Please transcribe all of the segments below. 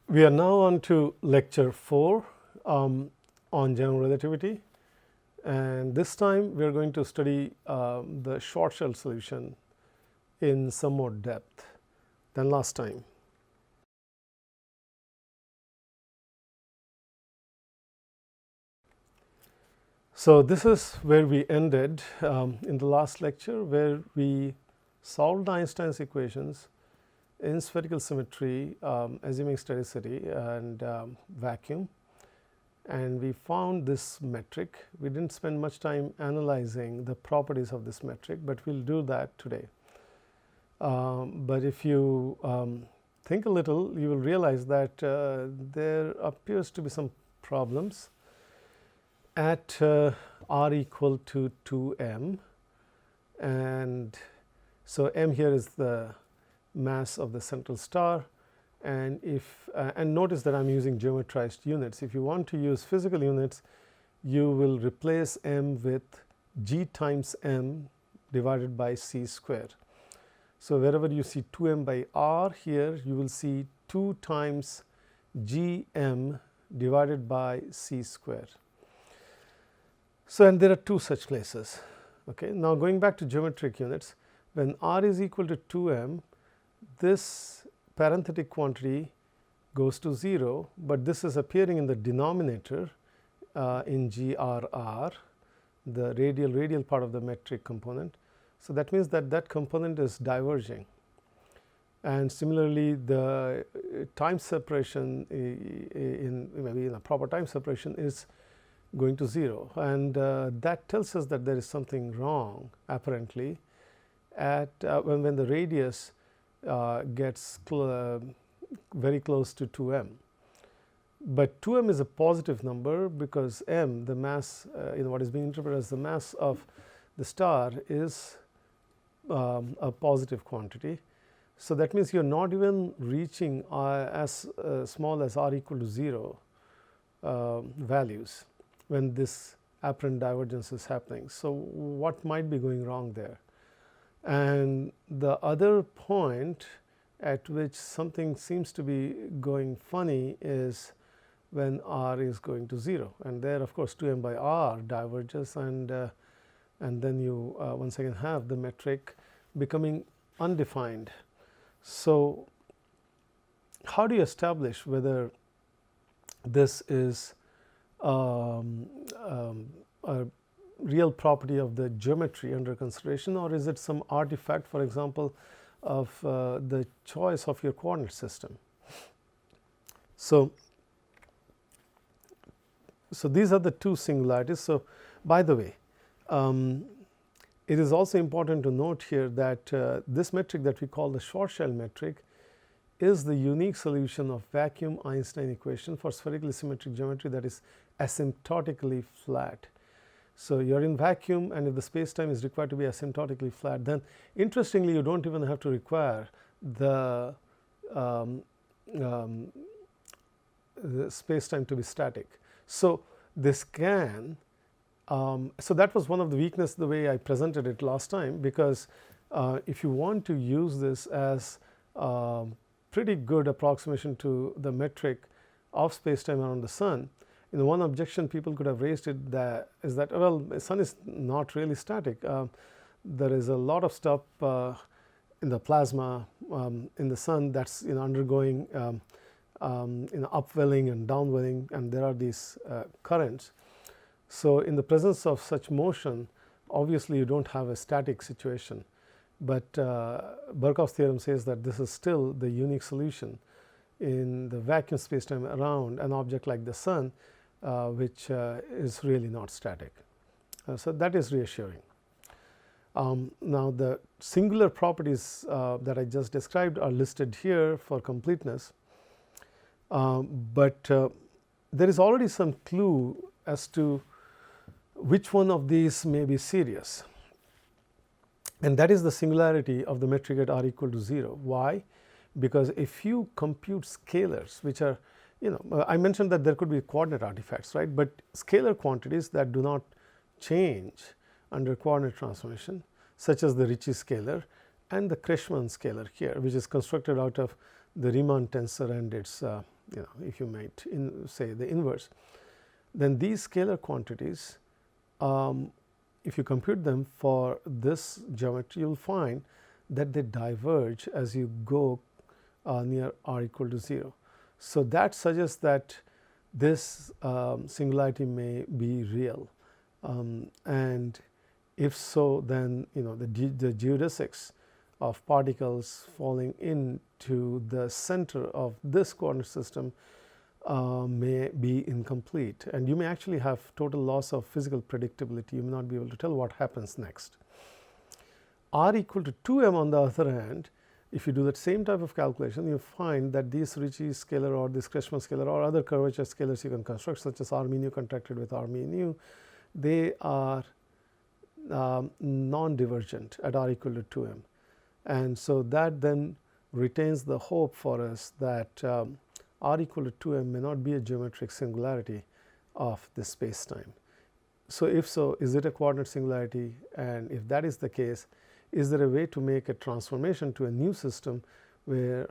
We are now on to lecture 4 on general relativity, and this time we are going to study the Schwarzschild solution in some more depth than last time. So this is where we ended in the last lecture, where we solved Einstein's equations in spherical symmetry, assuming steadicity and vacuum, and we found this metric. We didn't spend much time analyzing the properties of this metric, but we'll do that today. But if you think a little, you will realize that there appears to be some problems at r equal to 2m, and so m here is the mass of the central star, and if and notice that I'm using geometrized units. If you want to use physical units, you will replace m with g times m divided by c square. So wherever you see 2m by r, here you will see 2 times gm divided by c square. So, and there are two such places. Okay. Now, going back to geometric units, when r is equal to 2m, this parenthetic quantity goes to 0, but this is appearing in the denominator in GRR, the radial part of the metric component. So, that means that that component is diverging, and similarly the time separation in maybe in a proper time separation is going to 0, and that tells us that there is something wrong apparently at when the radius gets very close to 2m. But 2m is a positive number because m, the mass, what is being interpreted as the mass of the star, is a positive quantity. So that means you are not even reaching as small as r equal to 0 values when this apparent divergence is happening. So what might be going wrong there? And the other point at which something seems to be going funny is when r is going to 0, and there of course 2m by r diverges, and then you once again have the metric becoming undefined. So how do you establish whether this is a real property of the geometry under consideration, or is it some artifact, for example, of the choice of your coordinate system? So these are the two singularities. So by the way, it is also important to note here that this metric that we call the Schwarzschild metric is the unique solution of vacuum Einstein equation for spherically symmetric geometry that is asymptotically flat. So you are in vacuum, and if the space time is required to be asymptotically flat, then interestingly you don't even have to require the space time to be static. So this can so that was one of the weaknesses the way I presented it last time, because if you want to use this as pretty good approximation to the metric of space time around the sun, one objection people could have raised is that well, the sun is not really static. There is a lot of stuff in the plasma in the sun that's undergoing upwelling and downwelling, and there are these currents. So in the presence of such motion, obviously you don't have a static situation, but Birkhoff's theorem says that this is still the unique solution in the vacuum spacetime around an object like the sun, which is really not static. So that is reassuring. Now the singular properties that I just described are listed here for completeness, but there is already some clue as to which one of these may be serious, and that is the singularity of the metric at r equal to 0. Why? Because if you compute scalars, which are I mentioned that there could be coordinate artifacts, right? But scalar quantities that do not change under coordinate transformation, such as the Ricci scalar and the Krishman scalar here, which is constructed out of the Riemann tensor and its if you might say the inverse, then these scalar quantities, if you compute them for this geometry, you will find that they diverge as you go near r equal to 0. So, that suggests that this singularity may be real, and if so, then the geodesics of particles falling into the center of this coordinate system may be incomplete, and you may actually have total loss of physical predictability. You may not be able to tell what happens next. R equal to 2m on the other hand, if you do that same type of calculation, you find that these Ricci scalar or this Kretschmann scalar or other curvature scalars you can construct, such as r mu nu contracted with r mu nu, they are non-divergent at r equal to 2m. And so, that then retains the hope for us that r equal to 2m may not be a geometric singularity of this space time. So, if so, is it a coordinate singularity, and if that is the case, is there a way to make a transformation to a new system where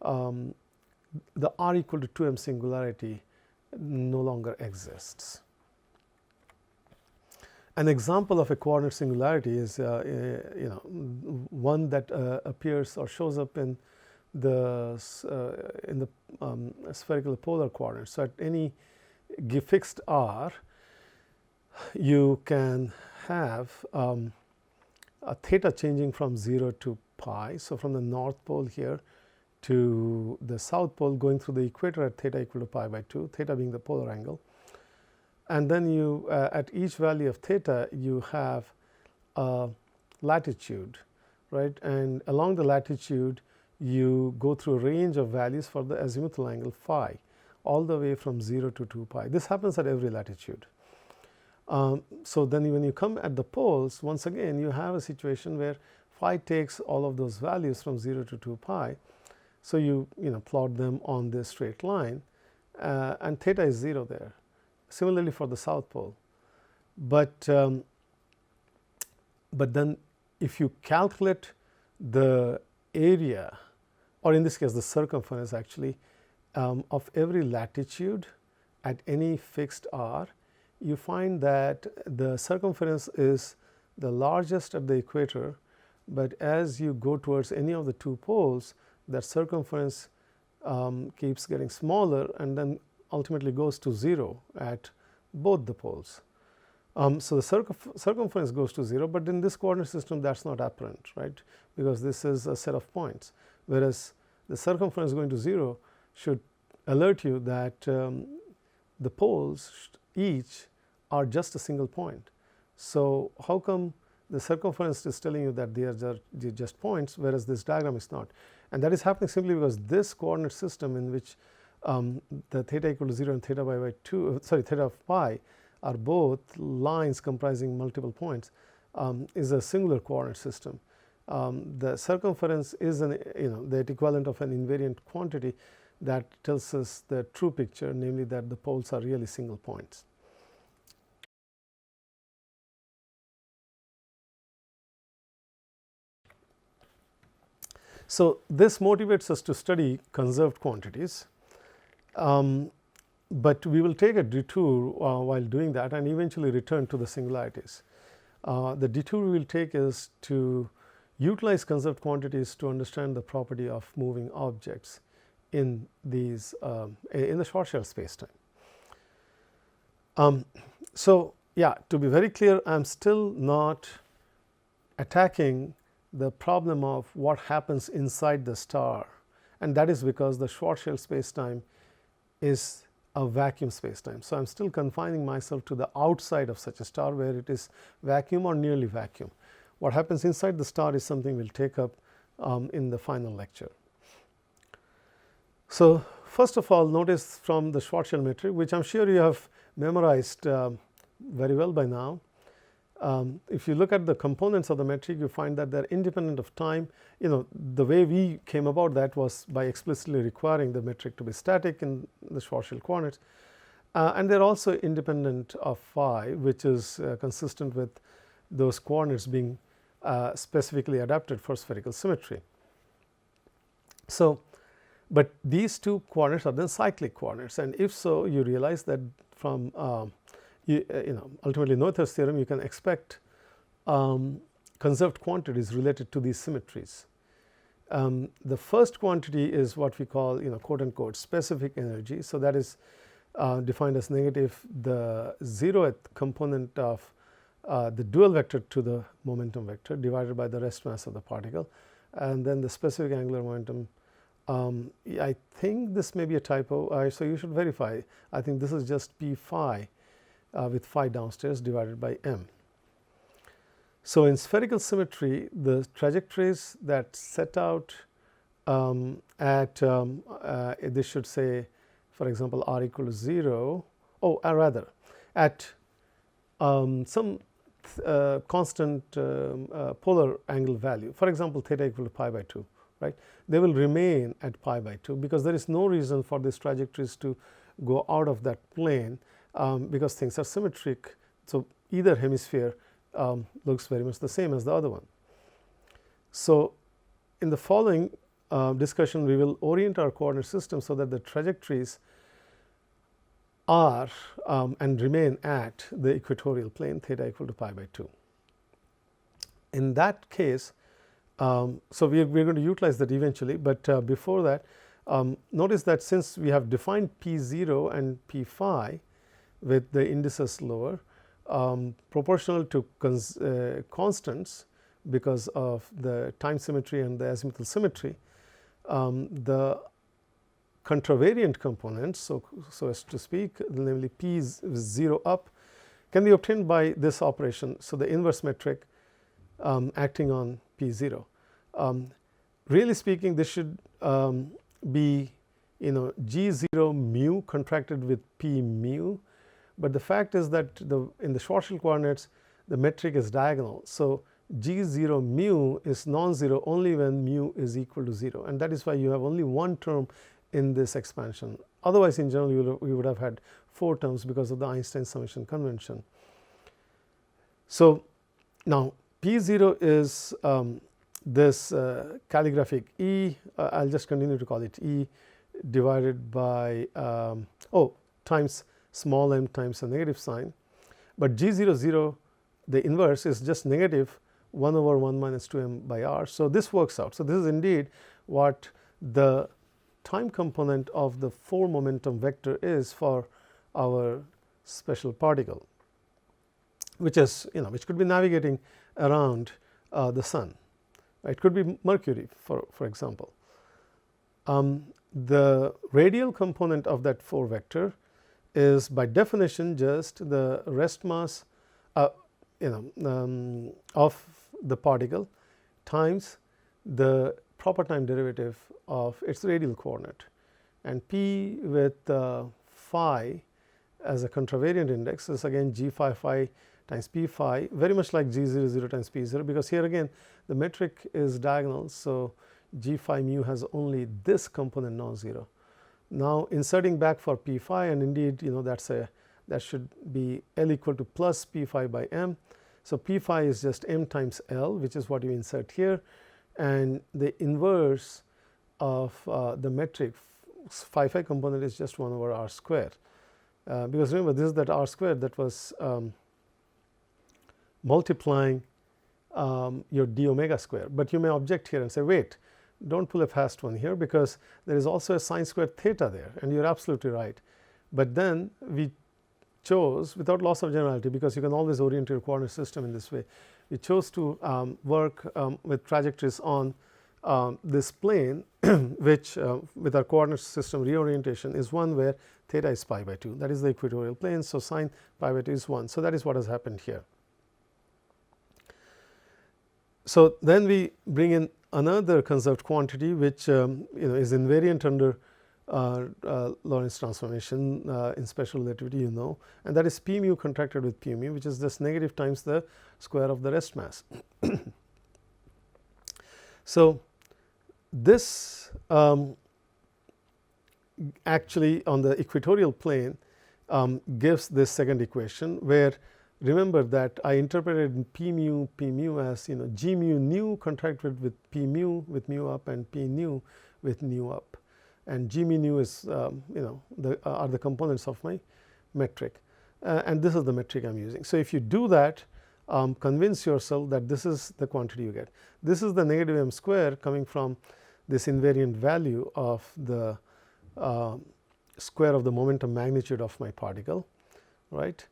the r equal to 2m singularity no longer exists? An example of a coordinate singularity is one that appears or shows up in the spherical polar coordinates. So, at any fixed r, you can have a theta changing from 0 to pi. So, from the north pole here to the south pole, going through the equator at theta equal to pi by 2, theta being the polar angle. And then you at each value of theta, you have a latitude, right, and along the latitude you go through a range of values for the azimuthal angle phi, all the way from 0 to 2 pi. This happens at every latitude. So, then when you come at the poles, once again you have a situation where phi takes all of those values from 0 to 2 pi. So, you plot them on this straight line, and theta is 0 there. Similarly for the south pole, but then if you calculate the area, or in this case the circumference actually, of every latitude at any fixed r, you find that the circumference is the largest at the equator, but as you go towards any of the two poles, that circumference keeps getting smaller and then ultimately goes to 0 at both the poles. So, the circumference goes to 0, but in this coordinate system that is not apparent, right, because this is a set of points, whereas the circumference going to 0 should alert you that the poles each are just a single point. So, how come the circumference is telling you that they are just points, whereas this diagram is not? And that is happening simply because this coordinate system in which the theta equal to 0 and theta pi by 2, theta of pi are both lines comprising multiple points, is a singular coordinate system. The circumference is the equivalent of an invariant quantity that tells us the true picture, namely that the poles are really single points. So, this motivates us to study conserved quantities, but we will take a detour while doing that and eventually return to the singularities. The detour we will take is to utilize conserved quantities to understand the property of moving objects in these in the Schwarzschild spacetime. So, yeah, to be very clear, I am still not attacking the problem of what happens inside the star, and that is because the Schwarzschild spacetime is a vacuum spacetime. So, I am still confining myself to the outside of such a star where it is vacuum or nearly vacuum. What happens inside the star is something we will take up in the final lecture. So, first of all, notice from the Schwarzschild metric, which I am sure you have memorized very well by now. If you look at the components of the metric, you find that they are independent of time. The way we came about that was by explicitly requiring the metric to be static in the Schwarzschild coordinates, and they are also independent of phi, which is consistent with those coordinates being specifically adapted for spherical symmetry. So, But these two coordinates are then cyclic coordinates, and if so, you realize that from ultimately Noether's theorem, you can expect conserved quantities related to these symmetries. The first quantity is what we call, quote unquote, specific energy. So that is defined as negative the zeroth component of the dual vector to the momentum vector divided by the rest mass of the particle, and then the specific angular momentum. I think this may be a typo, so you should verify. I think this is just p phi with phi downstairs divided by m. So in spherical symmetry, the trajectories that set out at this should say, for example, r equal to 0, rather at some constant polar angle value, for example, theta equal to pi by 2, right? They will remain at pi by 2 because there is no reason for these trajectories to go out of that plane because things are symmetric. So either hemisphere looks very much the same as the other one. So in the following discussion, we will orient our coordinate system so that the trajectories are and remain at the equatorial plane, theta equal to pi by 2. In that case, so we are going to utilize that eventually, but before that, notice that since we have defined p0 and p phi with the indices lower, proportional to constants because of the time symmetry and the azimuthal symmetry, the contravariant components, so as to speak, namely p 0 up, can be obtained by this operation. So the inverse metric acting on p 0. Really speaking, this should be g0 mu contracted with p mu, but the fact is that in the Schwarzschild coordinates the metric is diagonal. So g0 mu is non-zero only when mu is equal to 0, and that is why you have only one term in this expansion. Otherwise, in general, we would have had 4 terms because of the Einstein summation convention. So now p0 is this calligraphic E, I'll just continue to call it E, divided by times small m times a negative sign, but g00, the inverse, is just negative 1 over 1 minus 2m by r. So this works out. So this is indeed what the time component of the 4 momentum vector is for our special particle, which is which could be navigating around the sun. It could be Mercury, for example. The radial component of that 4 vector is by definition just the rest mass of the particle times the proper time derivative of its radial coordinate, and p with phi as a contravariant index is again g phi phi times p phi, very much like g00 times p0, because here again the metric is diagonal. So g phi mu has only this component non-zero. Now inserting back for p phi, and indeed that should be L equal to plus p phi by m. So p phi is just m times L, which is what you insert here, and the inverse of the metric phi phi component is just 1 over r squared, because remember this is that r squared that was multiplying your d omega square. But you may object here and say, wait, don't pull a fast one here, because there is also a sine squared theta there, and you're absolutely right. But then we chose, without loss of generality, because you can always orient your coordinate system in this way, we chose to work with trajectories on this plane which with our coordinate system reorientation is one where theta is pi by 2, that is the equatorial plane. So sine pi by 2 is 1. So that is what has happened here. So then we bring in another conserved quantity which is invariant under Lorentz transformation in special relativity, and that is p mu contracted with p mu, which is just negative times the square of the rest mass. So this actually on the equatorial plane gives this second equation, where remember that I interpreted p mu as g mu nu contracted with p mu up and p nu with nu up. and g mu nu is are the components of my metric, and this is the metric I am using. So, if you do that, convince yourself that this is the quantity you get. This is the negative m square coming from this invariant value of the square of the momentum magnitude of my particle, right.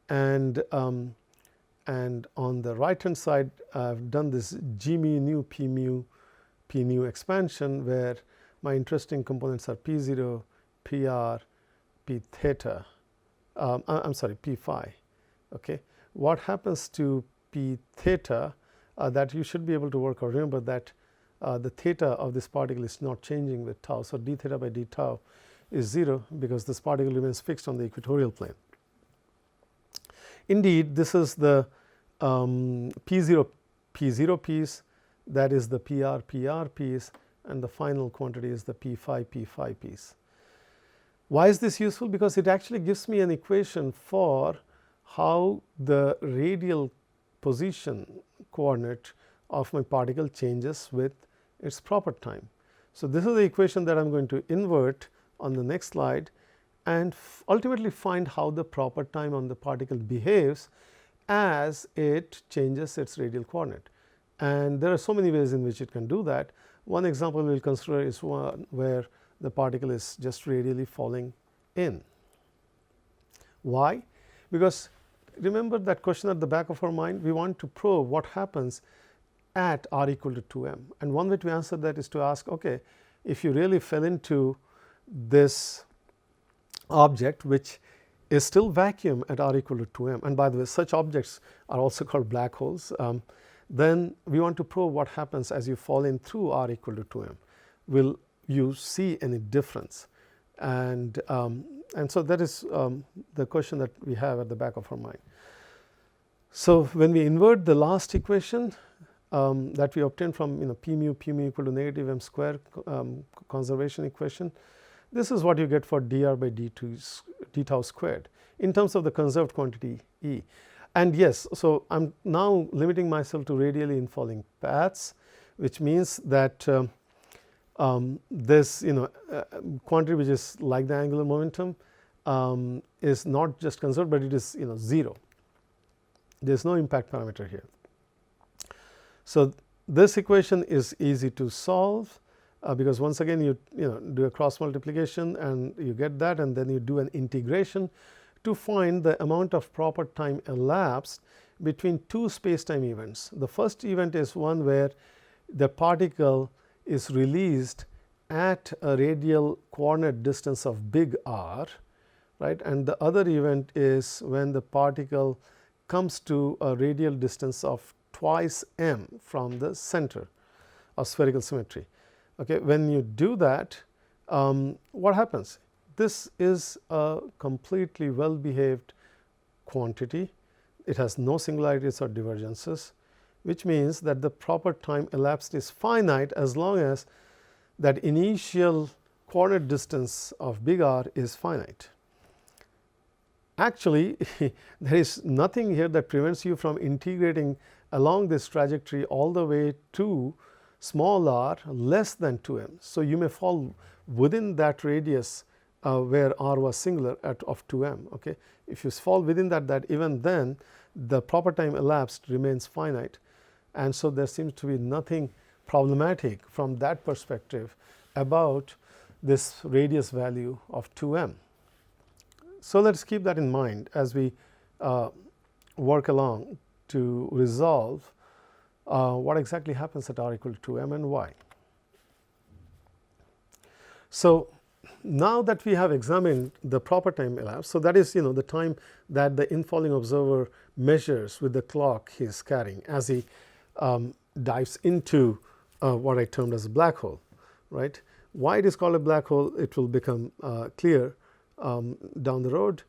And on the right hand side, I have done this g mu nu p nu expansion, where my interesting components are p 0, p r, p theta, I am sorry, p phi. Okay. What happens to p theta, that you should be able to work out. Remember that the theta of this particle is not changing with tau. So, d theta by d tau is 0, because this particle remains fixed on the equatorial plane. Indeed, this is the p0 piece, that is the pr piece, and the final quantity is the p phi piece. Why is this useful? Because it actually gives me an equation for how the radial position coordinate of my particle changes with its proper time. So, this is the equation that I am going to invert on the next slide, and ultimately find how the proper time on the particle behaves as it changes its radial coordinate. And there are so many ways in which it can do that. One example we will consider is one where the particle is just radially falling in. Why? Because remember that question at the back of our mind, we want to probe what happens at r equal to 2m, and one way to answer that is to ask, okay, if you really fell into this object which is still vacuum at r equal to 2m, and by the way such objects are also called black holes, then we want to probe what happens as you fall in through r equal to 2m. Will you see any difference? And so that is the question that we have at the back of our mind. So, when we invert the last equation that we obtained from p mu equal to negative m square conservation equation, this is what you get for dr by d tau squared in terms of the conserved quantity E. And yes, so I am now limiting myself to radially infalling paths, which means that this quantity which is like the angular momentum is not just conserved, but it is 0. There is no impact parameter here. So, this equation is easy to solve, because once again you do a cross multiplication and you get that, and then you do an integration to find the amount of proper time elapsed between two space-time events. The first event is one where the particle is released at a radial coordinate distance of big R, right, and the other event is when the particle comes to a radial distance of twice m from the center of spherical symmetry. Okay. When you do that, what happens? This is a completely well behaved quantity. It has no singularities or divergences, which means that the proper time elapsed is finite as long as that initial coordinate distance of big R is finite. Actually, there is nothing here that prevents you from integrating along this trajectory all the way to small r less than 2m. So, you may fall within that radius where r was singular of 2m. Okay. If you fall within that even then the proper time elapsed remains finite, and so there seems to be nothing problematic from that perspective about this radius value of 2m. So, let us keep that in mind as we work along to resolve what exactly happens at r equal to 2m and why. So, now that we have examined the proper time elapsed, so that is the time that the infalling observer measures with the clock he is carrying as he dives into what I termed as a black hole, right. Why it is called a black hole, it will become clear down the road,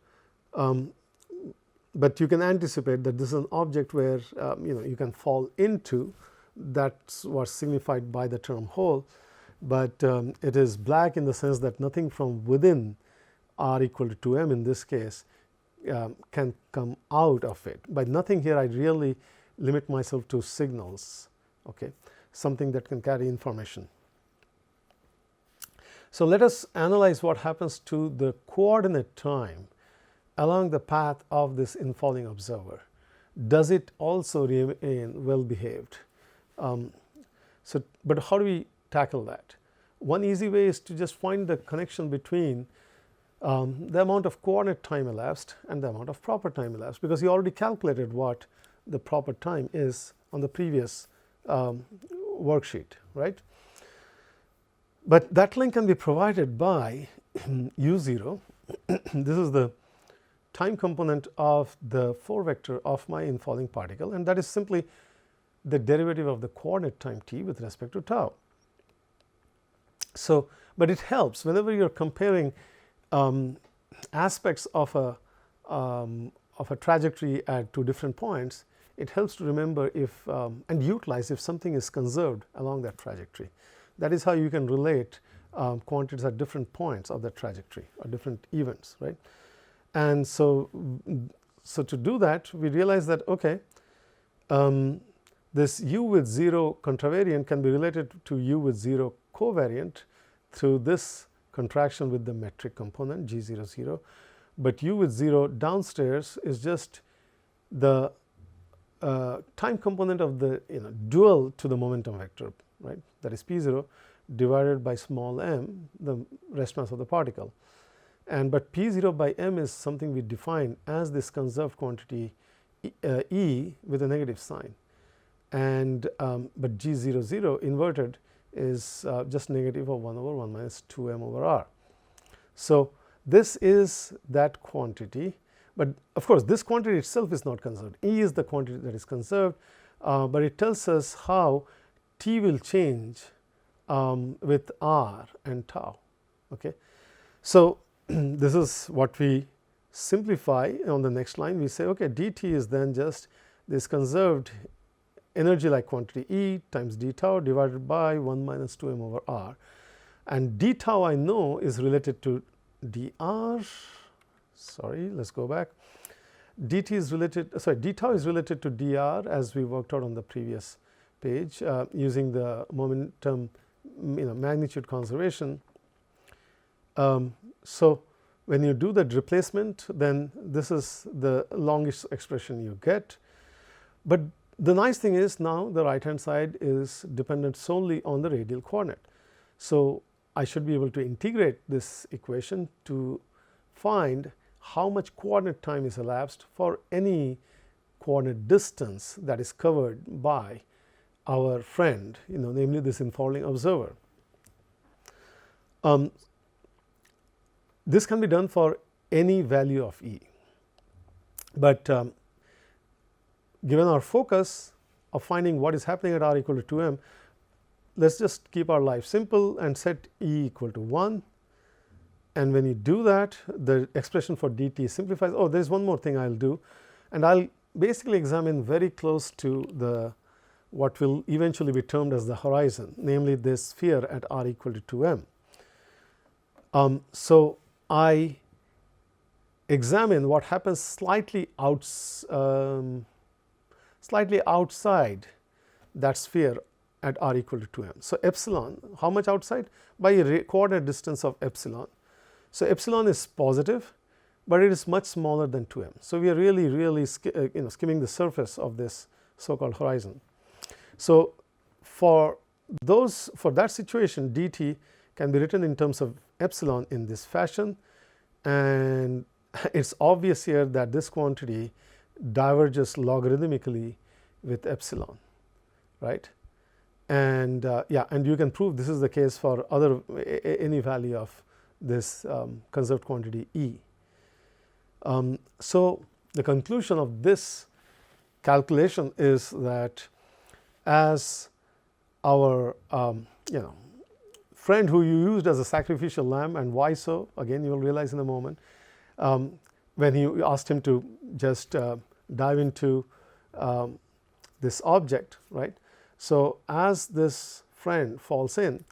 but you can anticipate that this is an object where you can fall into. That's what's signified by the term hole, but it is black in the sense that nothing from within r equal to 2m in this case can come out of it. By nothing here I really limit myself to signals, okay, something that can carry information. So let us analyze what happens to the coordinate time along the path of this infalling observer. Does it also remain well behaved? But how do we tackle that? One easy way is to just find the connection between the amount of coordinate time elapsed and the amount of proper time elapsed, because you already calculated what the proper time is on the previous worksheet, right? But that link can be provided by u0. This is the time component of the 4 vector of my infalling particle, and that is simply the derivative of the coordinate time t with respect to tau. So, but it helps whenever you are comparing aspects of a trajectory at 2 different points. It helps to remember if and utilize if something is conserved along that trajectory. That is how you can relate quantities at different points of the trajectory or different events, right? And so to do that, we realize that okay, this u with 0 contravariant can be related to u with 0 covariant through this contraction with the metric component g00, but u with 0 downstairs is just the time component of the dual to the momentum vector, right? That is p0 divided by small m, the rest mass of the particle. And but p0 by m is something we define as this conserved quantity E with a negative sign, and but g00 inverted is just negative of 1 over 1 minus 2m over r. So this is that quantity, but of course this quantity itself is not conserved. E is the quantity that is conserved, but it tells us how t will change with r and tau. Okay, so this is what we simplify on the next line. We say okay, dt is then just this conserved energy like quantity E times d tau divided by 1 minus 2m over r, and d tau I know is related to dr. Sorry, let's go back. Dt is related, sorry, d tau is related to dr as we worked out on the previous page using the momentum magnitude conservation. So when you do the replacement, then this is the longest expression you get. But the nice thing is now the right hand side is dependent solely on the radial coordinate. So I should be able to integrate this equation to find how much coordinate time is elapsed for any coordinate distance that is covered by our friend, namely this infalling observer. This can be done for any value of E, but given our focus of finding what is happening at r equal to 2m, let's just keep our life simple and set E equal to 1. And when you do that, the expression for dt simplifies. Oh, there is one more thing I'll do, and I'll basically examine very close to the what will eventually be termed as the horizon, namely this sphere at r equal to 2m. So I examine what happens slightly outside that sphere at r equal to 2m. So epsilon, how much outside? By a coordinate distance of epsilon. So epsilon is positive, but it is much smaller than 2m. So we are really skimming the surface of this so-called horizon. So for that situation, dt can be written in terms of epsilon in this fashion, and it's obvious here that this quantity diverges logarithmically with epsilon, right? And and you can prove this is the case for any value of this conserved quantity E. So the conclusion of this calculation is that as our friend who you used as a sacrificial lamb, and why so, again you will realize in a moment, when you asked him to just dive into this object, right? So as this friend falls in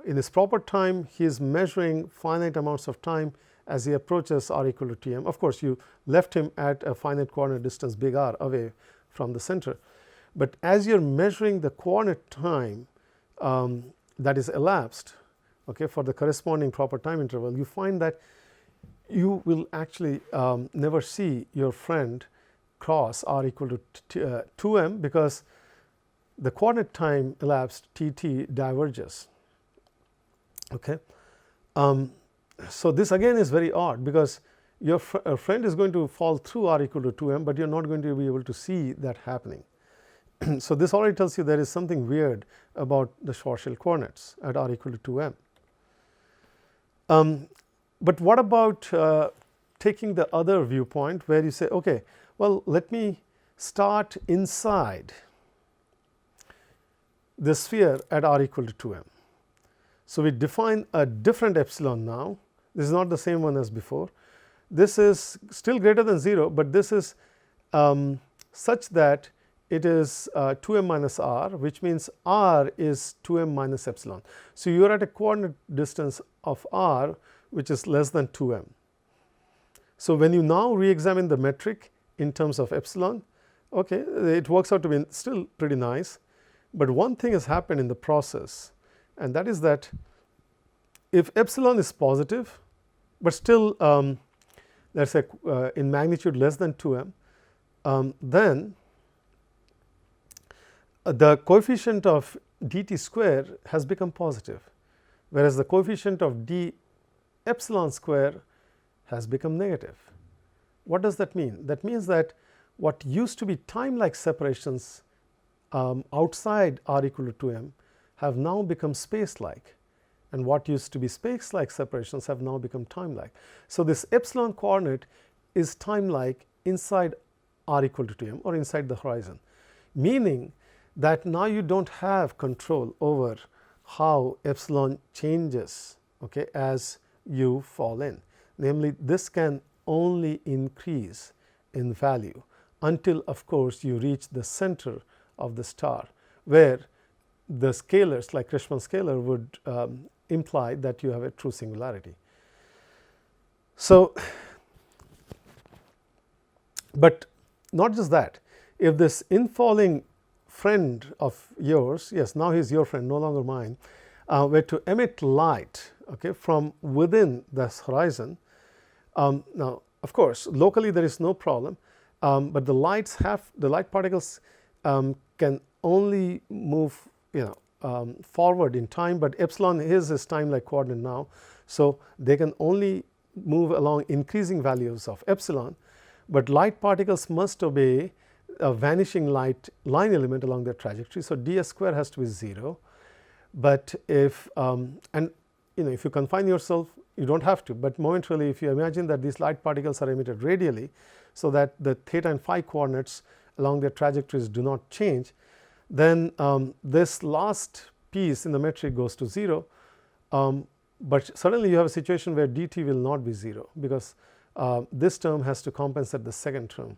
his proper time, he is measuring finite amounts of time as he approaches r equal to tm. Of course, you left him at a finite coordinate distance big R away from the center. But as you are measuring the coordinate time that is elapsed okay, for the corresponding proper time interval, you find that you will actually never see your friend cross r equal to 2m, because the coordinate time elapsed tt diverges. Okay. So this again is very odd, because your friend is going to fall through r equal to 2m, but you're not going to be able to see that happening. So this already tells you there is something weird about the Schwarzschild coordinates at r equal to 2m. But what about taking the other viewpoint, where you say, okay, well, let me start inside the sphere at r equal to 2m. So we define a different epsilon now. This is not the same one as before. This is still greater than 0, but this is such that it is 2m minus r, which means r is 2m minus epsilon. So you are at a coordinate distance of r which is less than 2m. So when you now re-examine the metric in terms of epsilon, okay, it works out to be still pretty nice. But one thing has happened in the process, and that is that if epsilon is positive, but still let us say in magnitude less than 2m, then the coefficient of dt square has become positive, whereas the coefficient of d epsilon square has become negative. What does that mean? That means that what used to be time-like separations outside r equal to 2m have now become space-like, and what used to be space-like separations have now become time-like. So this epsilon coordinate is time-like inside r equal to 2m, or inside the horizon, meaning that now you don't have control over how epsilon changes, okay, as you fall in. Namely, this can only increase in value until, of course, you reach the center of the star, where the scalars like Krishman scalar would imply that you have a true singularity. So, but not just that, if this infalling friend of yours, yes, now he is your friend, no longer mine, were to emit light, okay, from within this horizon, now of course locally there is no problem, but the light particles can only move, forward in time, but epsilon is time-like coordinate now, so they can only move along increasing values of epsilon, but light particles must obey a vanishing light line element along their trajectory. So ds square has to be 0, but if if you confine yourself, you don't have to, but momentarily if you imagine that these light particles are emitted radially, so that the theta and phi coordinates along their trajectories do not change, then this last piece in the metric goes to 0, but suddenly you have a situation where dt will not be 0, because this term has to compensate the second term,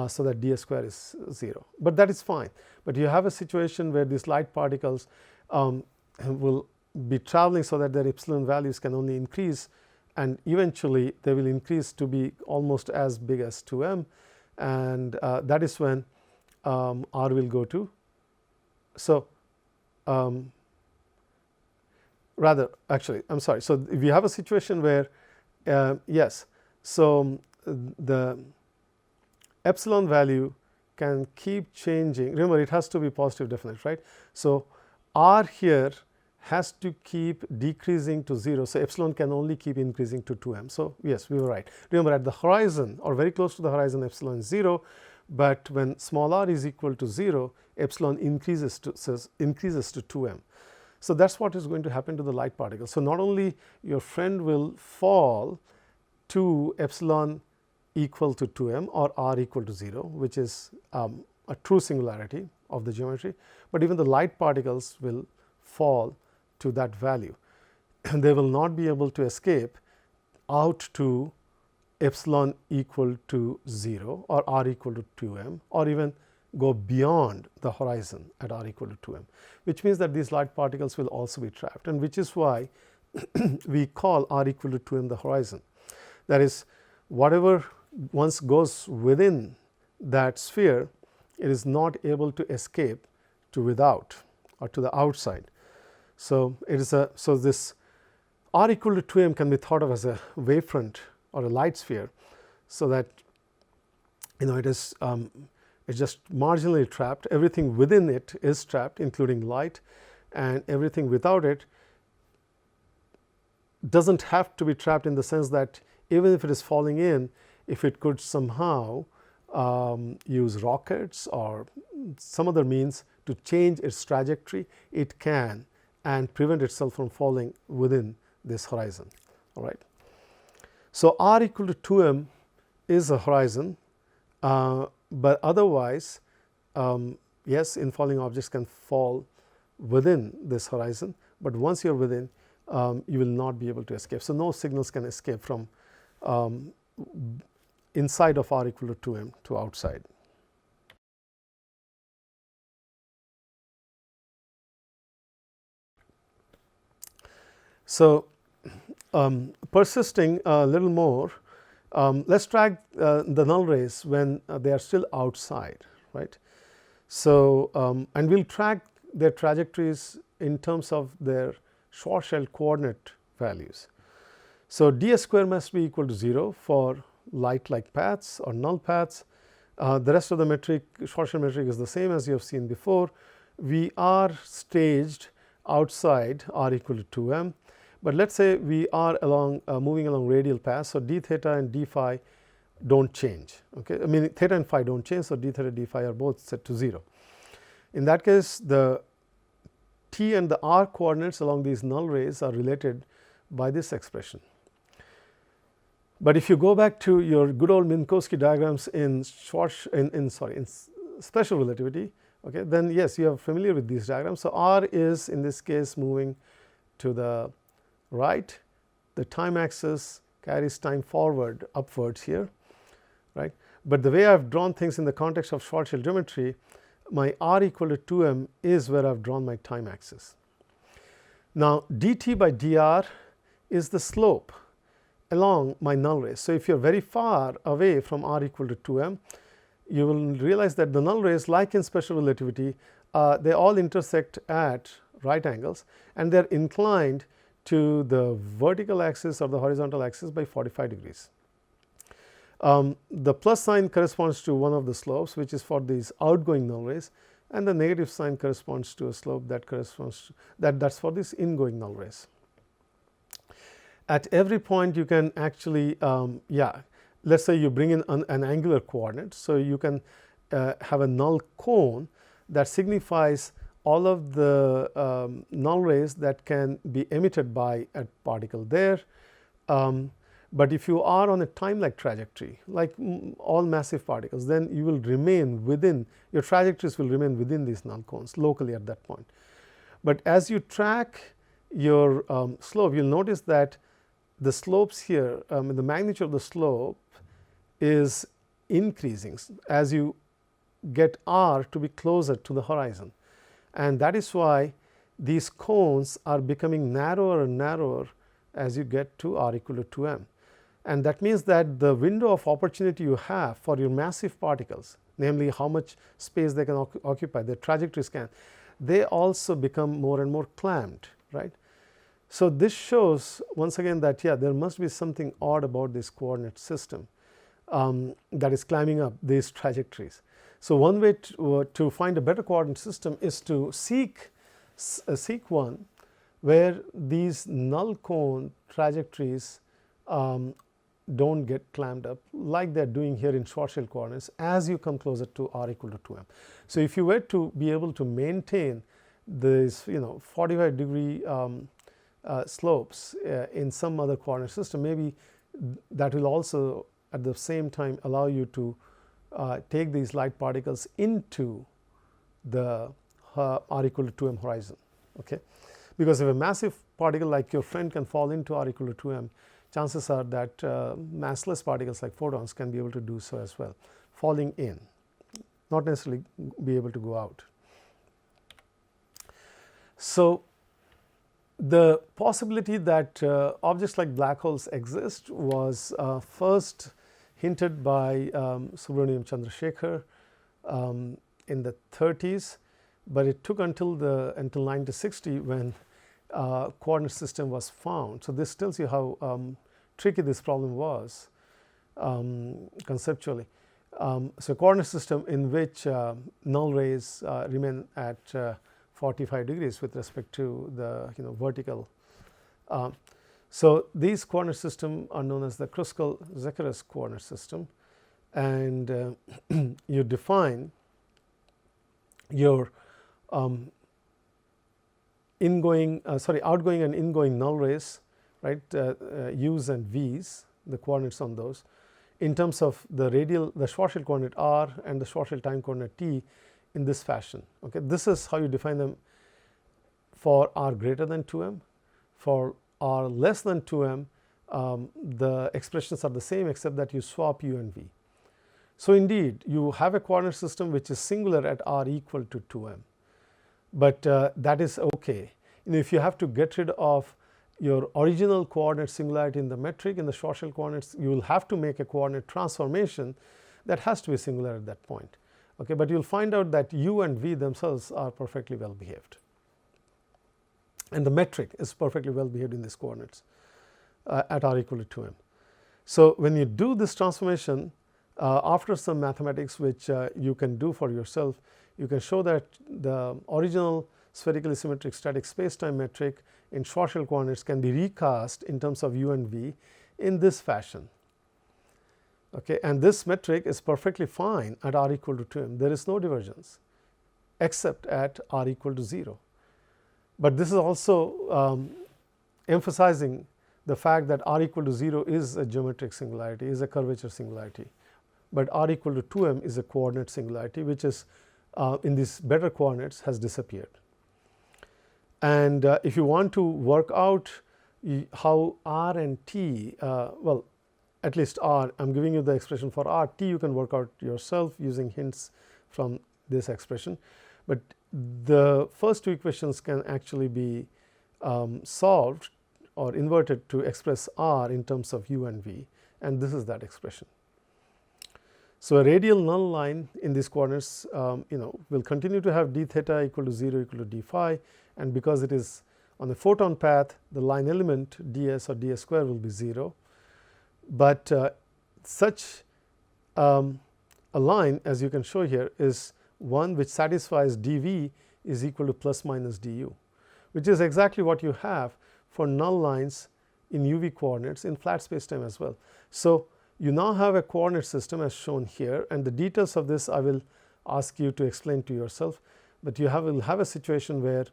so that ds square is 0, but that is fine. But you have a situation where these light particles will be traveling, so that their epsilon values can only increase, and eventually they will increase to be almost as big as 2m, and that is when r will go to. So rather, actually, I'm sorry. So if you have a situation where yes, so the epsilon value can keep changing. Remember, it has to be positive definite, right? So r here has to keep decreasing to 0. So epsilon can only keep increasing to 2m. So yes, we were right. Remember, at the horizon or very close to the horizon, epsilon is 0, but when small r is equal to 0, epsilon increases to 2m. So that's what is going to happen to the light particles. So not only your friend will fall to epsilon equal to 2m or r equal to 0, which is a true singularity of the geometry, but even the light particles will fall to that value. They will not be able to escape out to epsilon equal to 0 or r equal to 2m, or even go beyond the horizon at r equal to 2m, which means that these light particles will also be trapped, and which is why we call r equal to 2m the horizon. That is, whatever once goes within that sphere, it is not able to escape to without or to the outside. So it is this r equal to 2m can be thought of as a wavefront or a light sphere, so that it is it's just marginally trapped. Everything within it is trapped, including light, and everything without it doesn't have to be trapped, in the sense that even if it is falling in, if it could somehow use rockets or some other means to change its trajectory, it can, and prevent itself from falling within this horizon. All right. So, r equal to 2m is a horizon, but otherwise yes, infalling objects can fall within this horizon, but once you are within, you will not be able to escape. So, no signals can escape from inside of r equal to 2m to outside. So, persisting a little more, let us track the null rays when they are still outside, right. So, and we will track their trajectories in terms of their Schwarzschild coordinate values. So, ds square must be equal to 0 for light like paths or null paths. The rest of the metric, Schwarzschild metric, is the same as you have seen before. We are staged outside r equal to 2m, but let us say we are moving along radial paths. So, d theta and d phi do not change. Okay? I mean, theta and phi do not change. So, d theta and d phi are both set to 0. In that case, the t and the r coordinates along these null rays are related by this expression. But if you go back to your good old Minkowski diagrams in special relativity, okay, then yes, you are familiar with these diagrams. So, r is in this case moving to the right, the time axis carries time forward upwards here, right. But the way I have drawn things in the context of Schwarzschild geometry, my r equal to 2m is where I have drawn my time axis. Now, dt by dr is the slope along my null rays. So, if you are very far away from r equal to 2m, you will realize that the null rays, like in special relativity, they all intersect at right angles, and they are inclined to the vertical axis or the horizontal axis by 45 degrees. The plus sign corresponds to one of the slopes, which is for these outgoing null rays, and the negative sign corresponds to a slope that corresponds to that's for these ingoing null rays. At every point, you can actually let us say you bring in an angular coordinate. So, you can have a null cone that signifies all of the null rays that can be emitted by a particle there. But if you are on a time-like trajectory, like all massive particles, then you will remain within, your trajectories will remain within these null cones locally at that point. But as you track your slope, you will notice that the slopes here, the magnitude of the slope is increasing as you get r to be closer to the horizon, and that is why these cones are becoming narrower and narrower as you get to r equal to 2m. And that means that the window of opportunity you have for your massive particles, namely how much space they can occupy, their trajectories can, they also become more and more clamped, right. So, this shows once again that there must be something odd about this coordinate system that is climbing up these trajectories. So, one way to find a better coordinate system is to seek one where these null cone trajectories do not get clamped up like they are doing here in Schwarzschild coordinates as you come closer to r equal to 2m. So, if you were to be able to maintain this 45 degree slopes in some other coordinate system, maybe that will also at the same time allow you to take these light particles into the r equal to 2m horizon. Okay? Because if a massive particle like your friend can fall into r equal to 2m, chances are that massless particles like photons can be able to do so as well, falling in, not necessarily be able to go out. So, the possibility that objects like black holes exist was first hinted by Subramanian Chandrasekhar in the 30s, but it took until 1960 when coordinate system was found. So this tells you how tricky this problem was conceptually. So coordinate system in which null rays remain at 45 degrees with respect to the vertical. So these coordinate system are known as the Kruskal-Zekeres coordinate system, and you define your outgoing and ingoing null rays, right, u's and v's, the coordinates on those, in terms of the Schwarzschild coordinate r and the Schwarzschild time coordinate t in this fashion. Okay, this is how you define them for r greater than 2m. For r less than 2m, the expressions are the same except that you swap u and v. So indeed, you have a coordinate system which is singular at r equal to 2m, but that is okay. If you have to get rid of your original coordinate singularity in the metric, in the Schwarzschild coordinates, you will have to make a coordinate transformation that has to be singular at that point. Okay, but you will find out that u and v themselves are perfectly well behaved, and the metric is perfectly well behaved in these coordinates at r equal to 2m. So when you do this transformation, after some mathematics which you can do for yourself, you can show that the original spherically symmetric static space-time metric in Schwarzschild coordinates can be recast in terms of u and v in this fashion. Okay, and this metric is perfectly fine at r equal to 2m. There is no divergence except at r equal to 0. But this is also emphasizing the fact that r equal to 0 is a geometric singularity, is a curvature singularity, but r equal to 2m is a coordinate singularity, which is in these better coordinates has disappeared. And if you want to work out how r and t, well, at least r, I am giving you the expression for r, t you can work out yourself using hints from this expression, but the first two equations can actually be solved or inverted to express r in terms of u and v, and this is that expression. So a radial null line in these coordinates will continue to have d theta equal to 0 equal to d phi, and because it is on the photon path, the line element ds or ds square will be 0, but such a line, as you can show here, is one which satisfies dv is equal to plus minus du, which is exactly what you have for null lines in uv coordinates in flat spacetime as well. So you now have a coordinate system as shown here, and the details of this I will ask you to explain to yourself, but you will have a situation where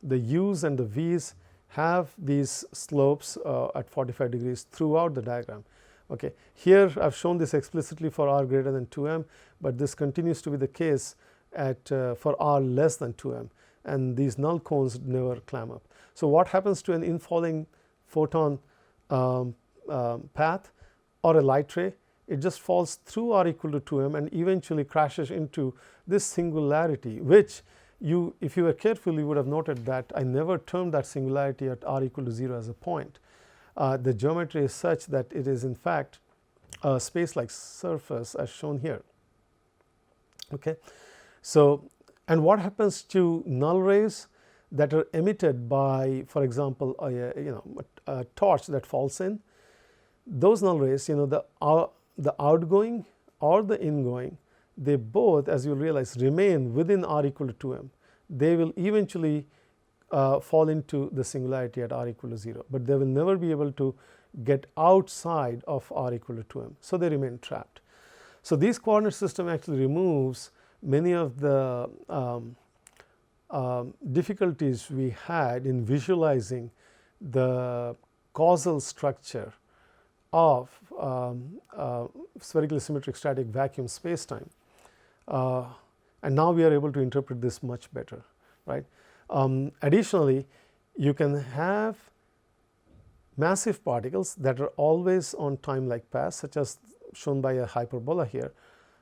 the u's and the v's have these slopes at 45 degrees throughout the diagram. Okay. Here I have shown this explicitly for r greater than 2m, but this continues to be the case at for r less than 2m, and these null cones never climb up. So what happens to an infalling photon path or a light ray? It just falls through r equal to 2m and eventually crashes into this singularity, which you, if you were careful, you would have noted that I never termed that singularity at r equal to 0 as a point. The geometry is such that it is in fact a space-like surface as shown here. Okay. So, and what happens to null rays that are emitted by, for example, a torch that falls in? Those null rays, the outgoing or the ingoing, they both, as you realize, remain within r equal to 2m. They will eventually fall into the singularity at r equal to 0, but they will never be able to get outside of r equal to 2m. So they remain trapped. So this coordinate system actually removes many of the difficulties we had in visualizing the causal structure of spherically symmetric static vacuum spacetime, and now we are able to interpret this much better, right? Additionally, you can have massive particles that are always on time-like paths, such as shown by a hyperbola here.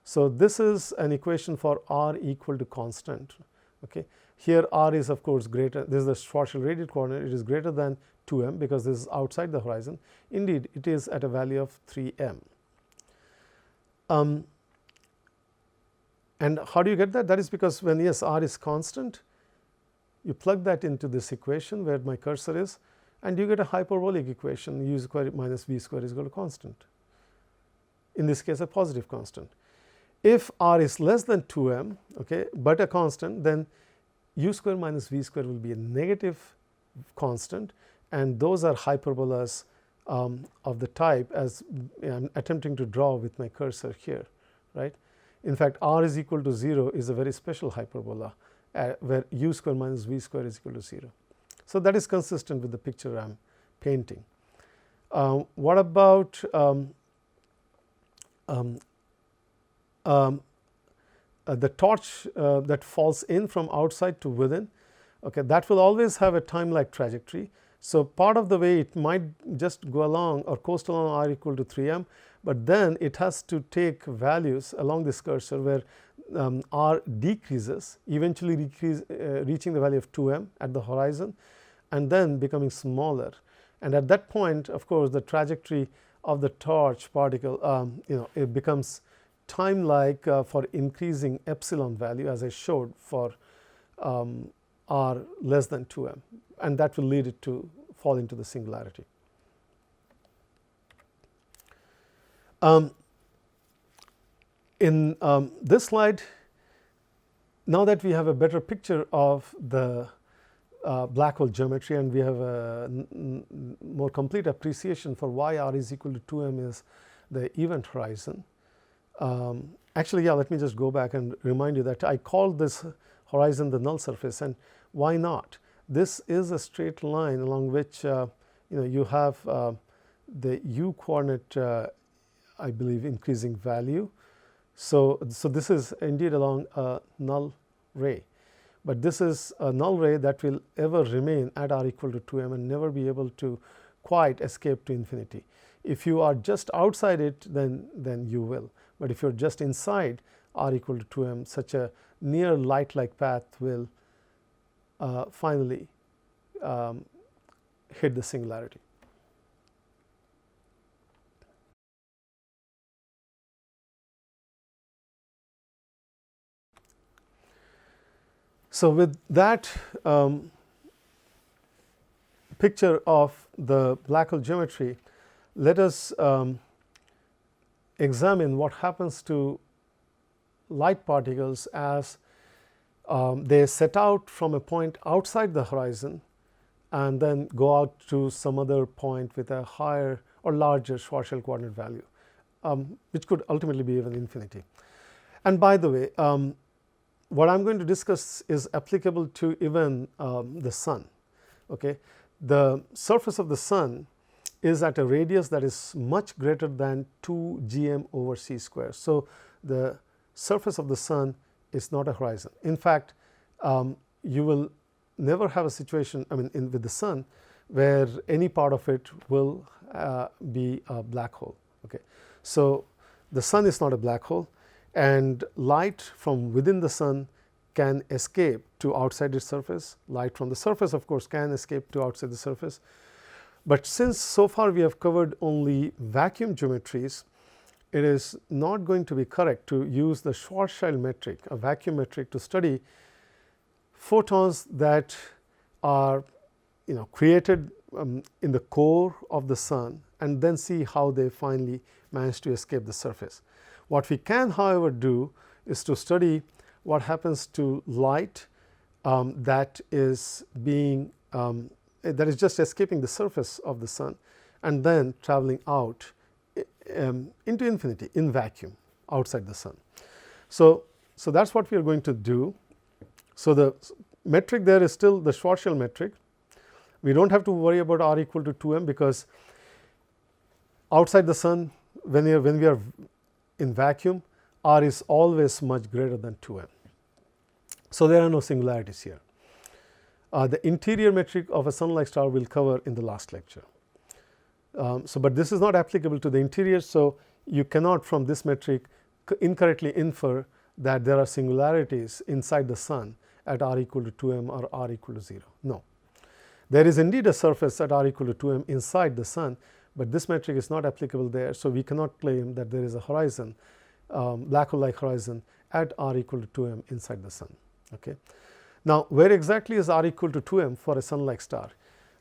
So this is an equation for r equal to constant. Okay. Here r is of course greater, this is the Schwarzschild radial coordinate, it is greater than 2m because this is outside the horizon. Indeed, it is at a value of 3m. And how do you get that? That is because when r is constant, you plug that into this equation where my cursor is, and you get a hyperbolic equation. U square minus v square is equal to constant, in this case a positive constant. If r is less than 2m, okay, but a constant, then u square minus v square will be a negative constant, and those are hyperbolas of the type as I'm attempting to draw with my cursor here, right. In fact, r is equal to 0 is a very special hyperbola where u square minus v square is equal to 0. So, that is consistent with the picture I am painting. What about the torch that falls in from outside to within? Okay, that will always have a time-like trajectory. So, part of the way it might just go along or coast along r equal to 3m, but then it has to take values along this cursor where r decreases, eventually reaching the value of 2m at the horizon, and then becoming smaller. And at that point, of course, the trajectory of the torch particle, it becomes time-like for increasing epsilon value, as I showed for r less than 2m, and that will lead it to fall into the singularity. In this slide, now that we have a better picture of the black hole geometry and we have a more complete appreciation for why r is equal to 2m is the event horizon. Actually, yeah, let me just go back and remind you that I called this horizon the null surface, and why not? This is a straight line along which you have the u coordinate, I believe, increasing value. So this is indeed along a null ray, but this is a null ray that will ever remain at r equal to 2m and never be able to quite escape to infinity. If you are just outside it, then you will, but if you are just inside r equal to 2m, such a near light-like path will finally hit the singularity. So, with that picture of the black hole geometry, let us examine what happens to light particles as they set out from a point outside the horizon and then go out to some other point with a higher or larger Schwarzschild coordinate value, which could ultimately be even infinity. And by the way, what I am going to discuss is applicable to even the sun. Okay? The surface of the sun is at a radius that is much greater than 2 gm over c square. So, the surface of the sun is not a horizon. In fact, you will never have a situation, with the sun, where any part of it will be a black hole. Okay? So, the sun is not a black hole, and light from within the sun can escape to outside its surface. Light from the surface, of course, can escape to outside the surface. But since so far we have covered only vacuum geometries, it is not going to be correct to use the Schwarzschild metric, a vacuum metric, to study photons that are created in the core of the sun and then see how they finally manage to escape the surface. What we can, however, do is to study what happens to light that is being that is just escaping the surface of the sun and then traveling out into infinity in vacuum outside the sun. So that is what we are going to do. So, the metric there is still the Schwarzschild metric. We do not have to worry about r equal to 2m, because outside the sun, when we are in vacuum, r is always much greater than 2m. So, there are no singularities here. The interior metric of a sun-like star we will cover in the last lecture. But this is not applicable to the interior. So, you cannot from this metric incorrectly infer that there are singularities inside the sun at r equal to 2m or r equal to 0. No. There is indeed a surface at r equal to 2m inside the sun, but this metric is not applicable there. So, we cannot claim that there is a horizon, black hole-like horizon at r equal to 2m inside the sun. Okay. Now, where exactly is r equal to 2m for a sun-like star?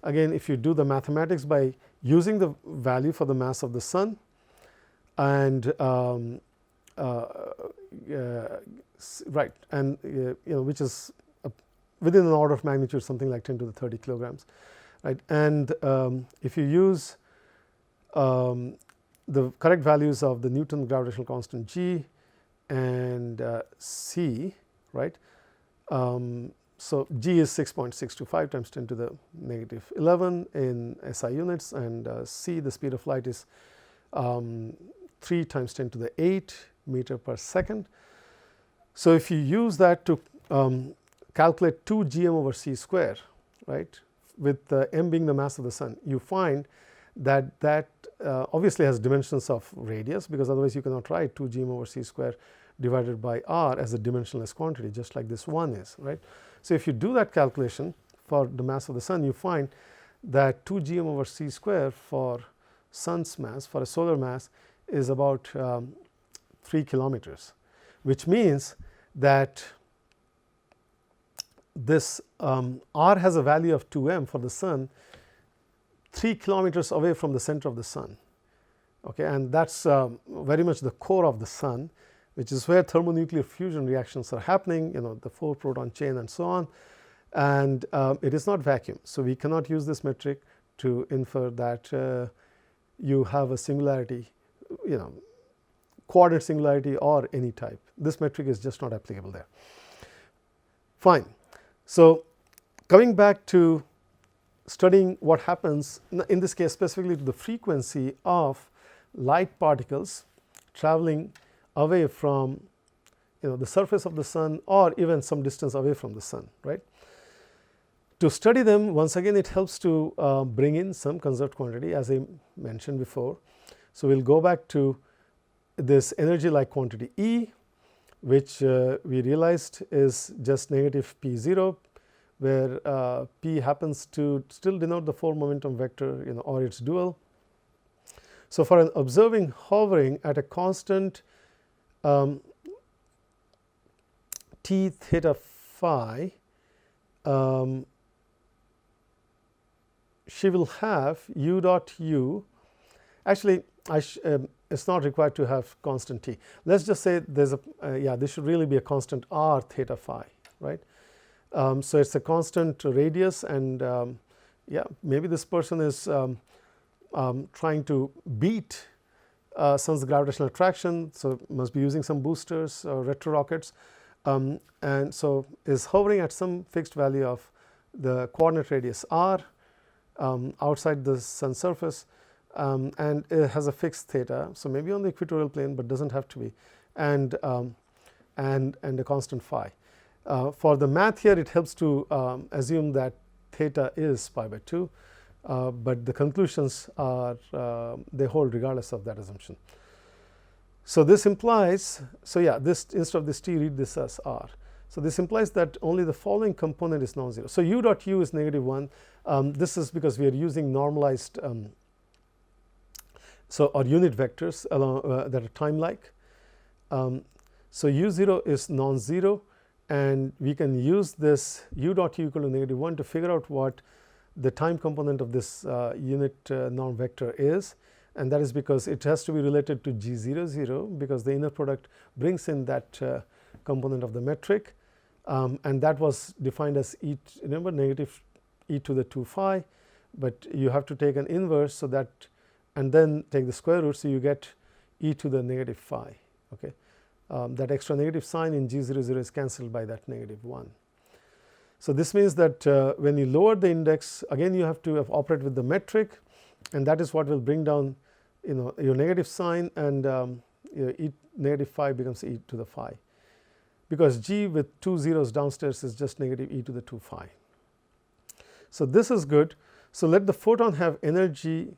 Again, if you do the mathematics by using the value for the mass of the sun and right, and which is within an order of magnitude something like 10 to the 30 kilograms, right? And if you use the correct values of the Newton gravitational constant G and C, right? So G is 6.625 times 10 to the negative 11 in SI units, and C, the speed of light, is 3 times 10 to the 8 meter per second. So if you use that to calculate 2 gm over c square, right, with m being the mass of the sun, you find that that obviously has dimensions of radius, because otherwise you cannot write 2 gm over c square divided by r as a dimensionless quantity, just like this one is, right. So if you do that calculation for the mass of the sun, you find that 2 gm over c square for sun's mass, for a solar mass, is about 3 kilometers, which means that this r has a value of 2m for the sun 3 kilometers away from the center of the sun, okay, and that's very much the core of the sun, which is where thermonuclear fusion reactions are happening, the 4 proton chain and so on, and it is not vacuum. So we cannot use this metric to infer that you have a singularity, coordinate singularity or any type. This metric is just not applicable there. Fine. So coming back to studying what happens in this case specifically to the frequency of light particles traveling away from the surface of the sun, or even some distance away from the sun, right. To study them, once again it helps to bring in some conserved quantity, as I mentioned before. So we'll go back to this energy like quantity E, which we realized is just negative p0, where p happens to still denote the 4 momentum vector, or its dual. So for an observing hovering at a constant t theta phi, she will have u dot u. Actually, it's not required to have constant t. Let's just say there's a this should really be a constant r theta phi, right? So it's a constant radius, and maybe this person is trying to beat sun's gravitational attraction, so must be using some boosters or retro rockets, and so is hovering at some fixed value of the coordinate radius r outside the sun's surface, and it has a fixed theta, so maybe on the equatorial plane, but doesn't have to be, and a constant phi. For the math here, it helps to assume that theta is pi by 2, but the conclusions are they hold regardless of that assumption. So this implies, this instead of this t, read this as r. So this implies that only the following component is non-zero. So u dot u is negative 1. This is because we are using normalized or unit vectors along, that are time-like. So u0 is non-zero, and we can use this u dot u equal to negative 1 to figure out what the time component of this unit norm vector is, and that is because it has to be related to g00, because the inner product brings in that component of the metric, and that was defined as e, remember, negative e to the 2 phi, but you have to take an inverse, so that, and then take the square root, so you get e to the negative phi, okay. That extra negative sign in g00 is cancelled by that negative 1. So this means that when you lower the index, again you have to operate with the metric, and that is what will bring down your negative sign, and e negative phi becomes e to the phi, because g with 2 zeros downstairs is just negative e to the 2 phi. So this is good. So let the photon have energy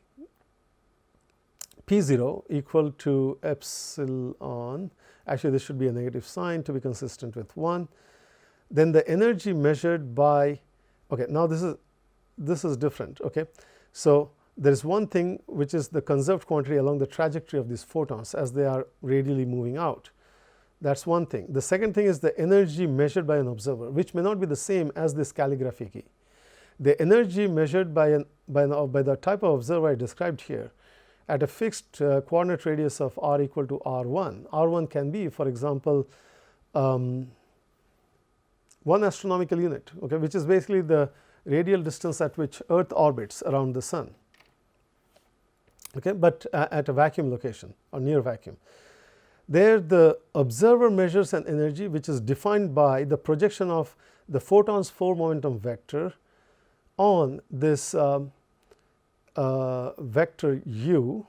p0 equal to epsilon. Actually, this should be a negative sign to be consistent with 1. Then the energy measured by, okay, now this is different, okay. So there is one thing which is the conserved quantity along the trajectory of these photons as they are radially moving out. That's one thing. The second thing is the energy measured by an observer, which may not be the same as this calligraphy key. The energy measured by the type of observer I described here at a fixed coordinate radius of r equal to r1. r1 can be, for example, 1 astronomical unit, okay, which is basically the radial distance at which Earth orbits around the Sun, okay, but at a vacuum location or near vacuum. There the observer measures an energy which is defined by the projection of the photon's 4 momentum vector on this vector u,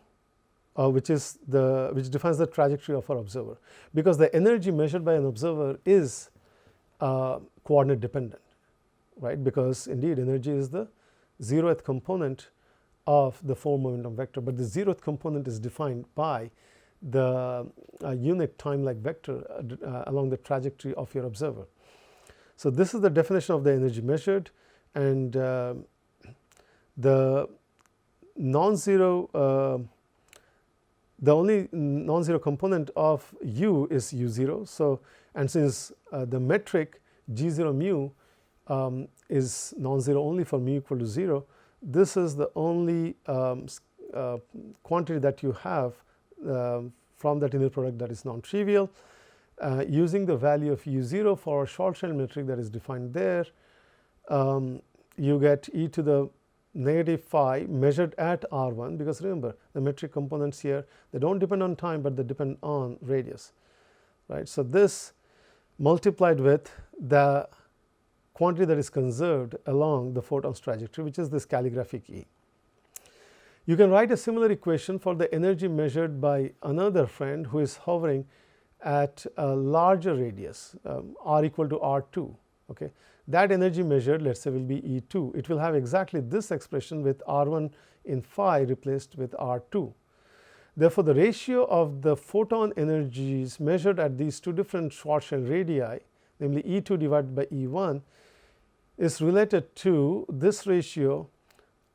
which defines the trajectory of our observer, because the energy measured by an observer is coordinate dependent, right, because indeed energy is the 0th component of the 4 momentum vector, but the 0th component is defined by the unit time-like vector along the trajectory of your observer. So this is the definition of the energy measured, and the non-zero, the only non-zero component of u is u0. So, and since the metric g0 mu is non-zero only for mu equal to 0, this is the only quantity that you have from that inner product that is non-trivial. Using the value of u0 for a Schwarzschild metric that is defined there, you get e to the negative phi measured at r1, because remember the metric components here, they don't depend on time, but they depend on radius, right. So this multiplied with the quantity that is conserved along the photon's trajectory, which is this calligraphic E. You can write a similar equation for the energy measured by another friend who is hovering at a larger radius, r equal to r2. Okay. That energy measured, let us say, will be E2. It will have exactly this expression with r1 in phi replaced with r2. Therefore, the ratio of the photon energies measured at these two different Schwarzschild radii, namely E2 divided by E1, is related to this ratio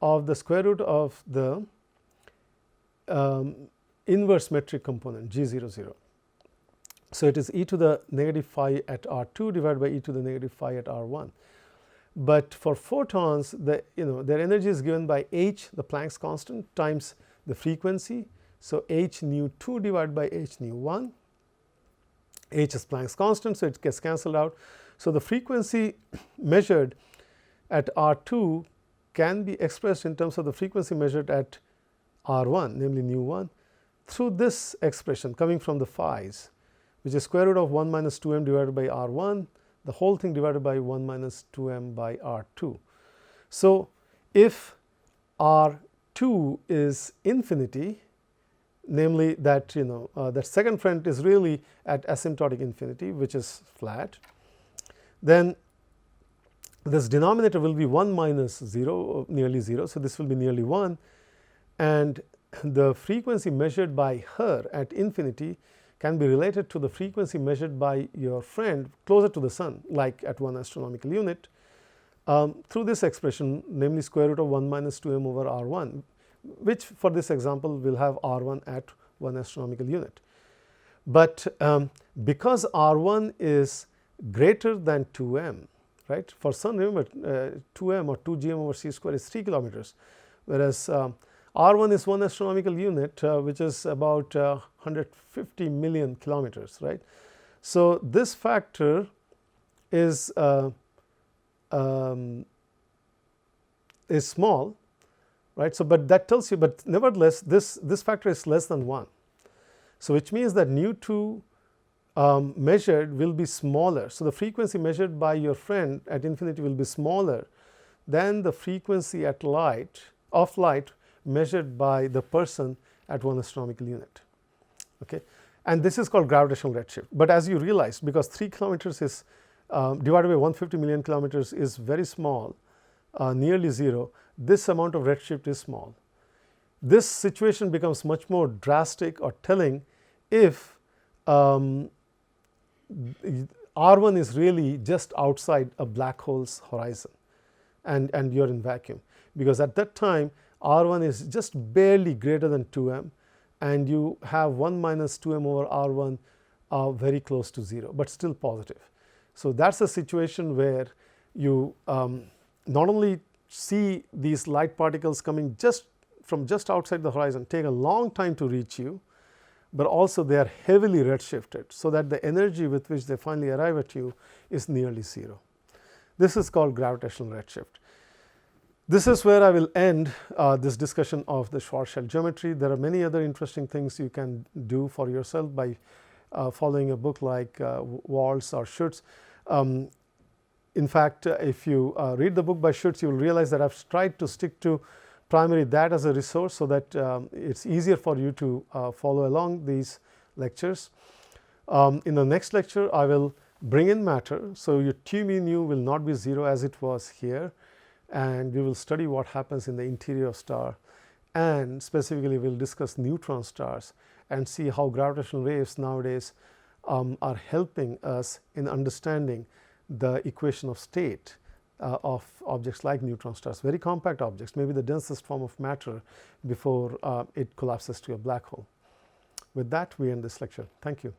of the square root of the inverse metric component G00. So, it is e to the negative phi at r2 divided by e to the negative phi at r1. But for photons, their energy is given by h, the Planck's constant, times the frequency. So, h nu 2 divided by h nu 1. H is Planck's constant, so it gets cancelled out. So, the frequency measured at r2 can be expressed in terms of the frequency measured at r1, namely nu 1, through this expression coming from the phi's, which is square root of 1 minus 2m divided by r1, the whole thing divided by 1 minus 2m by r2. So, if r2 is infinity, namely that that second friend is really at asymptotic infinity, which is flat, then this denominator will be 1 minus 0, nearly 0. So, this will be nearly 1, and the frequency measured by her at infinity can be related to the frequency measured by your friend closer to the sun, like at 1 astronomical unit, through this expression, namely square root of 1 minus 2m over r1, which for this example will have r1 at 1 astronomical unit. But because r1 is greater than 2m, right, for sun, remember 2m or 2 gm over c square is 3 kilometers, whereas r1 is 1 astronomical unit, which is about 150 million kilometers, right. So, this factor is small, right. So, but that tells you, but nevertheless this factor is less than 1. So, which means that nu 2 measured will be smaller. So, the frequency measured by your friend at infinity will be smaller than the frequency at light measured by the person at 1 astronomical unit. Okay. And this is called gravitational redshift. But as you realize, because 3 kilometers is divided by 150 million kilometers is very small, nearly 0, this amount of redshift is small. This situation becomes much more drastic or telling if r1 is really just outside a black hole's horizon and you are in vacuum, because at that time r1 is just barely greater than 2m, and you have 1 minus 2m over r1 very close to zero, but still positive. So that's a situation where you not only see these light particles coming from just outside the horizon, take a long time to reach you, but also they are heavily redshifted, so that the energy with which they finally arrive at you is nearly zero. This is called gravitational redshift. This is where I will end this discussion of the Schwarzschild geometry. There are many other interesting things you can do for yourself by following a book like Waltz or Schutz. In fact, if you read the book by Schutz, you will realize that I've tried to stick to primarily that as a resource, so that it's easier for you to follow along these lectures. In the next lecture, I will bring in matter, so your T mu nu will not be zero as it was here, and we will study what happens in the interior of star, and specifically we will discuss neutron stars and see how gravitational waves nowadays are helping us in understanding the equation of state of objects like neutron stars, very compact objects, maybe the densest form of matter before it collapses to a black hole. With that, we end this lecture. Thank you.